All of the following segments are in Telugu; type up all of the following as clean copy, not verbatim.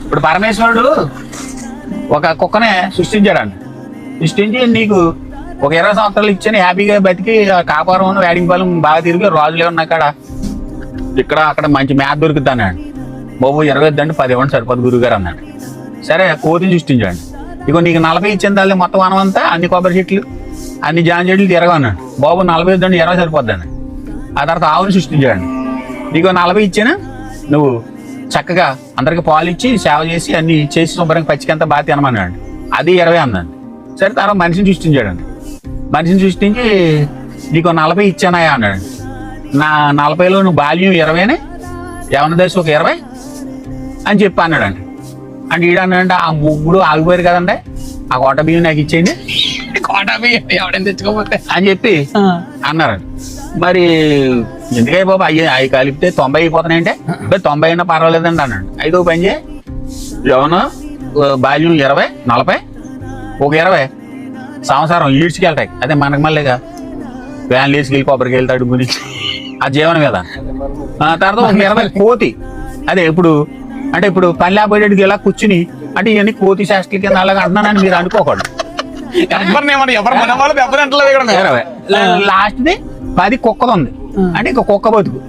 ఇప్పుడు పరమేశ్వరుడు ఒక కుక్కనే సృష్టించాడండి. సృష్టించి నీకు ఒక 20 సంవత్సరాలు ఇచ్చాను, హ్యాపీగా బతికి కాపురం వేడింపాలెం బాగా తిరిగి రాజులే ఉన్నాయి కాడ ఇక్కడ అక్కడ మంచి మ్యాథ్ దొరుకుతుంది అన్నాడు. బాబు 20 ఇద్దండి 10 ఇవ్వండి సరిపోదు గురుగారు అన్నాడు. సరే కోతిని సృష్టించాడు. ఇగో నీకు 40 ఇచ్చింది తల్లి మొత్తం వనమంతా అన్ని కొబ్బరి చెట్లు అన్ని జామ చెట్లు తిరగన్నాడు. బాబు 40 ఇద్దండి 20 సరిపోద్దండి. ఆ తర్వాత ఆవుని సృష్టించాడు. నీకు 40 ఇచ్చాను, నువ్వు చక్కగా అందరికి పాలు ఇచ్చి సేవ చేసి అన్ని చేసి శుభ్రంగా పచ్చికంతా బాగా తినమన్నాడు. అది 20 అన్నాడు. సరే తర్వాత మనిషిని సృష్టించాడండి. మనిషిని సృష్టించి నీకు 40 ఇచ్చానాయా అన్నాడు. నా 40లో నువ్వు బాల్యం 20నే, యవన దశ ఒక 20 అని చెప్పి అన్నాడండి. అంటే ఈడన్నాడంటే ఆ ముగ్గురు ఆగిపోయారు కదండి, ఆ కోట బియ్యం నాకు ఇచ్చేయండి, కోట బియ్యం ఎవడైనా తెచ్చుకోకపోతే అని చెప్పి అన్నారండి. మరి ఎందుకై బాబు అవి కలిపితే 90 అయిపోతున్నాయంటే 90 అయినా పర్వాలేదండి అన్నాడు. అయితే పని చేయి, యవన బాల్యం 20, 40 ఒక 20 సంవత్సరం ఈడ్చుకెళ్తాయి. అదే మనకు మళ్ళీగా వ్యాన్లు వేసుకెళ్ళి కొబ్బరికి వెళ్తాడు గురించి ఆ జీవనం కదా. తర్వాత ఒక 20 కోతి. అదే ఇప్పుడు అంటే ఇప్పుడు పల్లె పోయేటికి ఇలా కూర్చుని అంటే ఇవన్నీ కోతి శాస్త్రి కింద అలాగా అంటున్నానని మీరు అనుకోకూడదు. లాస్ట్ది 10 కుక్కది ఉంది అంటే ఇంక కుక్క బతుకు.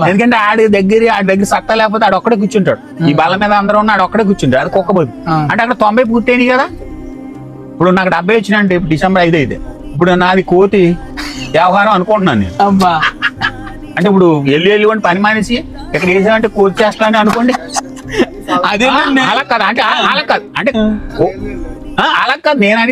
ఎందుకంటే ఆడి దగ్గర సత్తా లేకపోతే ఆడు ఒక్కడే కూర్చుంటాడు. ఈ బల్ల మీద అందరూ ఉన్న ఆడు ఒక్కడే కూర్చుంటాడు, అది కుక్క బతుకు. అంటే అక్కడ 90 పూర్తయినాయి కదా. ఇప్పుడు నాకు 70 వచ్చినాయంటే ఇప్పుడు డిసెంబర్ 5 అయితే ఇప్పుడు నాది కోతి వ్యవహారం అనుకుంటున్నాను నేను. అంటే ఇప్పుడు వెళ్ళి పని మానేసి ఇక్కడ వేసామంటే కోతి చేస్తానని అనుకోండి. అదే అలా కాదు అంటే అలా కాదు అంటే అలా కాదు నేను